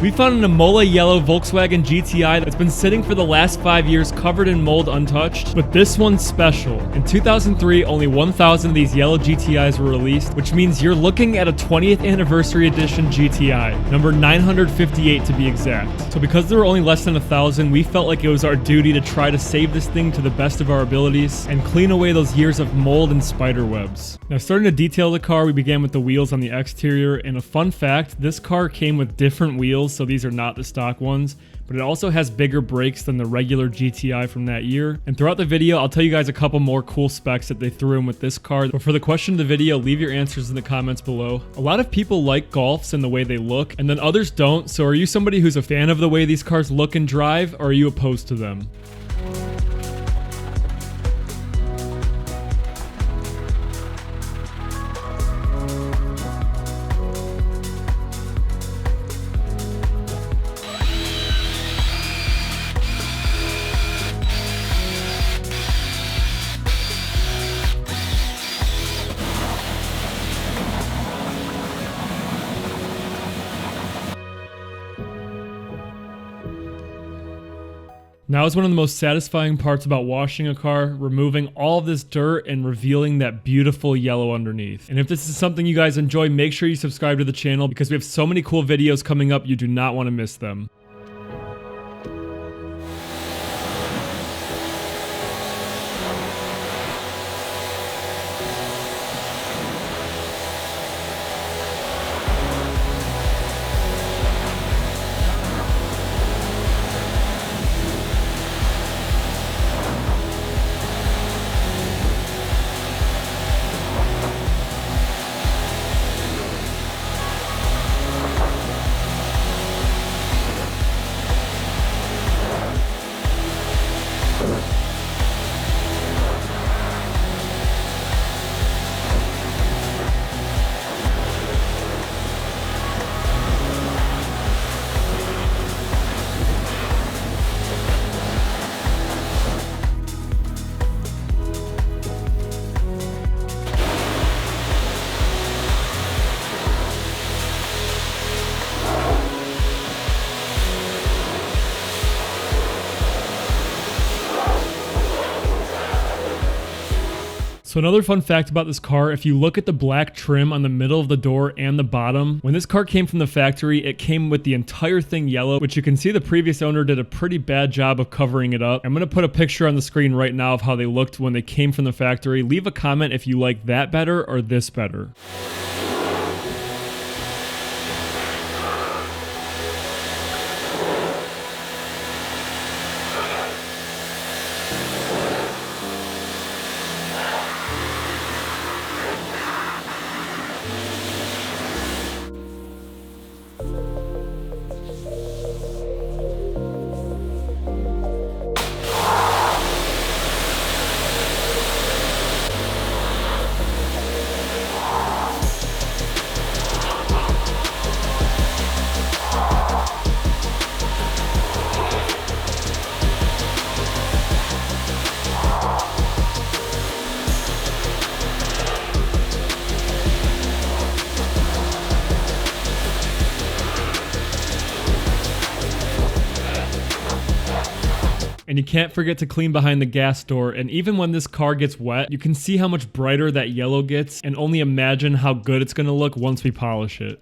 We found an Imola yellow Volkswagen GTI that's been sitting for the last 5 years covered in mold untouched, but this one's special. In 2003, only 1,000 of these yellow GTIs were released, which means you're looking at a 20th anniversary edition GTI, number 958 to be exact. So because there were only less than 1,000, we felt like it was our duty to try to save this thing to the best of our abilities and clean away those years of mold and spider webs. Now, starting to detail the car, we began with the wheels on the exterior, and a fun fact, this car came with different wheels, so these are not the stock ones, but it also has bigger brakes than the regular GTI from that year. And throughout the video, I'll tell you guys a couple more cool specs that they threw in with this car. But for the question of the video, leave your answers in the comments below. A lot of people like Golfs and the way they look, and then others don't. So are you somebody who's a fan of the way these cars look and drive, or are you opposed to them? Now is one of the most satisfying parts about washing a car, removing all of this dirt and revealing that beautiful yellow underneath. And if this is something you guys enjoy, make sure you subscribe to the channel because we have so many cool videos coming up, you do not want to miss them. So another fun fact about this car, if you look at the black trim on the middle of the door and the bottom, when this car came from the factory, it came with the entire thing yellow, which you can see the previous owner did a pretty bad job of covering it up. I'm going to put a picture on the screen right now of how they looked when they came from the factory. Leave a comment if you like that better or this better. And you can't forget to clean behind the gas door, and even when this car gets wet, you can see how much brighter that yellow gets, and only imagine how good it's gonna look once we polish it.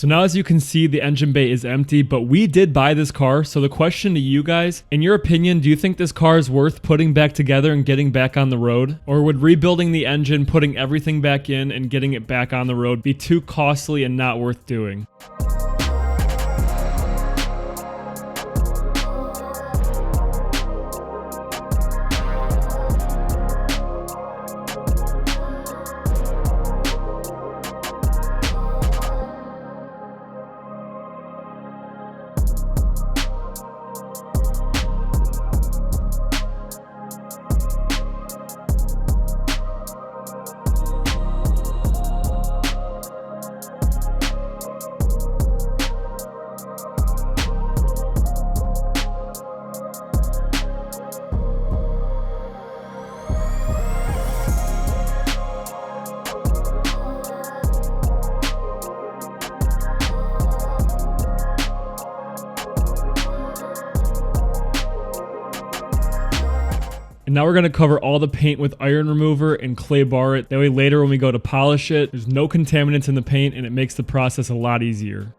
So now as you can see, the engine bay is empty, but we did buy this car. So the question to you guys, in your opinion, do you think this car is worth putting back together and getting back on the road? Or would rebuilding the engine, putting everything back in and getting it back on the road be too costly and not worth doing? And now we're going to cover all the paint with iron remover and clay bar it. That way later when we go to polish it, there's no contaminants in the paint and it makes the process a lot easier.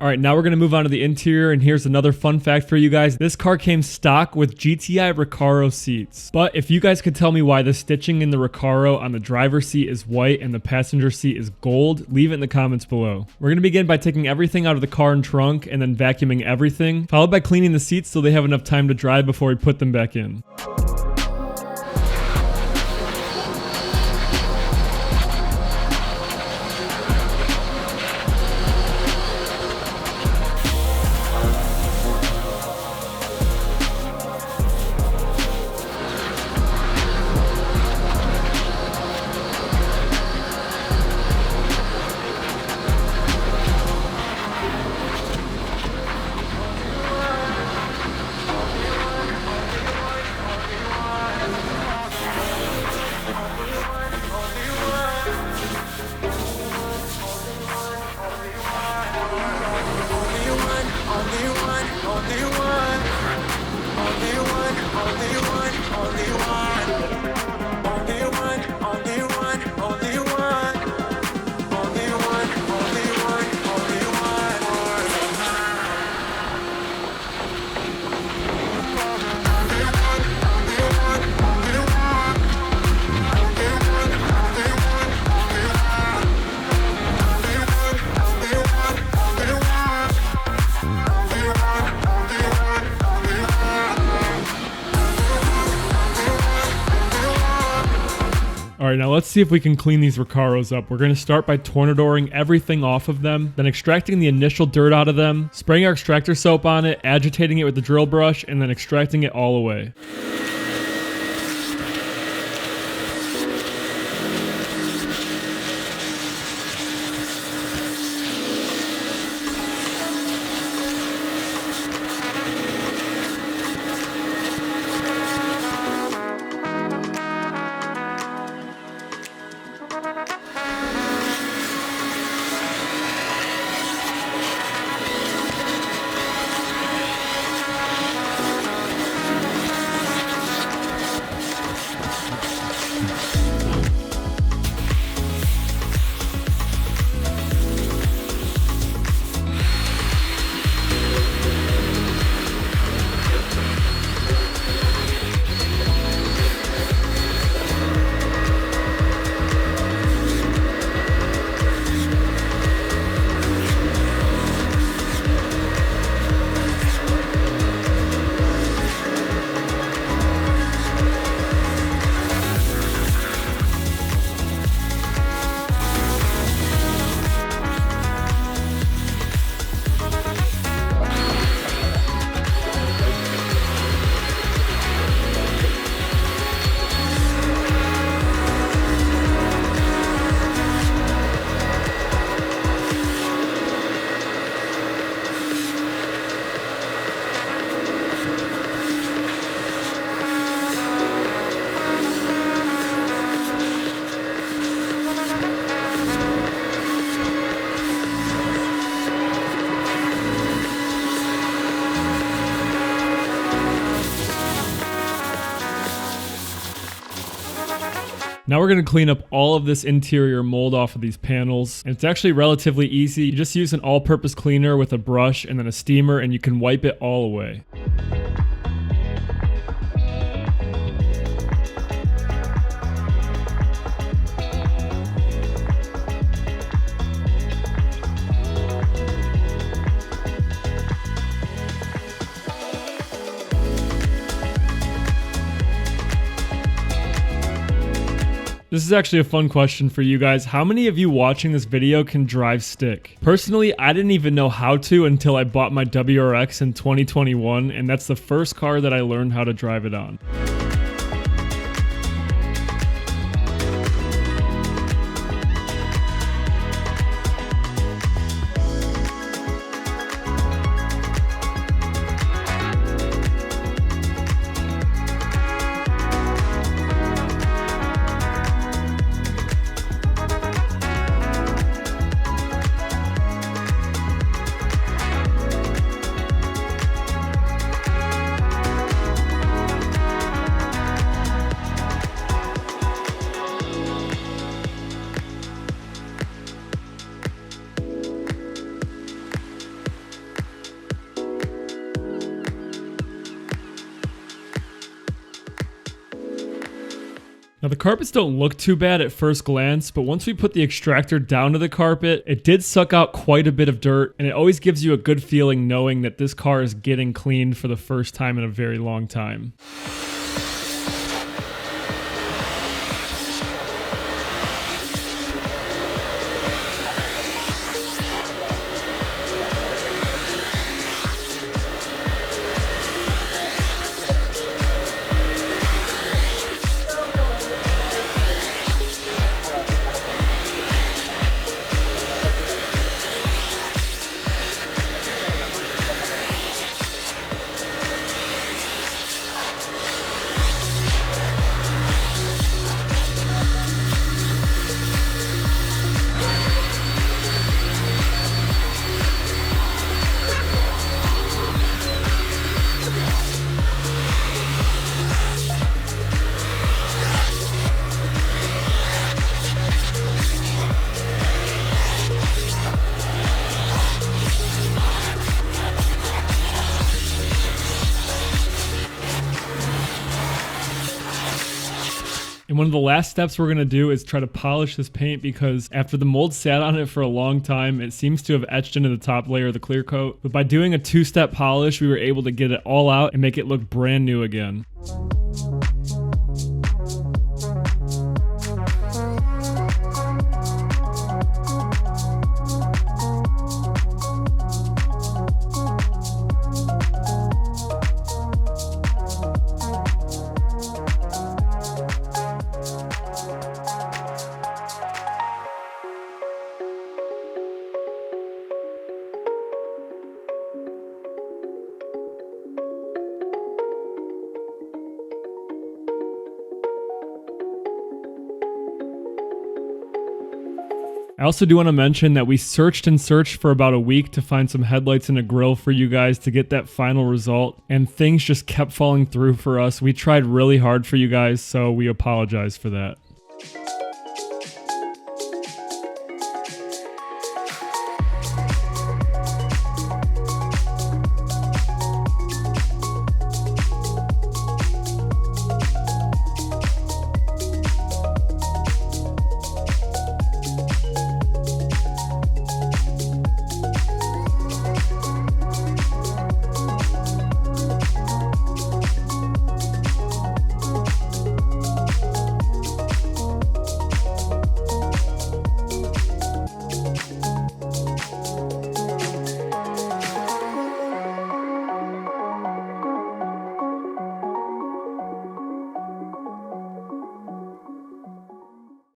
Alright, now we're going to move on to the interior, and here's another fun fact for you guys. This car came stock with GTI Recaro seats. But if you guys could tell me why the stitching in the Recaro on the driver's seat is white and the passenger seat is gold, leave it in the comments below. We're going to begin by taking everything out of the car and trunk and then vacuuming everything, followed by cleaning the seats so they have enough time to dry before we put them back in. Alright, now let's see if we can clean these Recaros up. We're going to start by tornadoring everything off of them, then extracting the initial dirt out of them, spraying our extractor soap on it, agitating it with the drill brush, and then extracting it all away. Now we're going to clean up all of this interior mold off of these panels. And it's actually relatively easy. You just use an all-purpose cleaner with a brush and then a steamer and you can wipe it all away. This is actually a fun question for you guys. How many of you watching this video can drive stick? Personally, I didn't even know how to until I bought my WRX in 2021, and that's the first car that I learned how to drive it on. Now the carpets don't look too bad at first glance, but once we put the extractor down to the carpet, it did suck out quite a bit of dirt, and it always gives you a good feeling knowing that this car is getting cleaned for the first time in a very long time. And one of the last steps we're going to do is try to polish this paint, because after the mold sat on it for a long time, it seems to have etched into the top layer of the clear coat. But by doing a two-step polish, we were able to get it all out and make it look brand new again. I also do want to mention that we searched and searched for about a week to find some headlights and a grille for you guys to get that final result, and things just kept falling through for us. We tried really hard for you guys, so we apologize for that.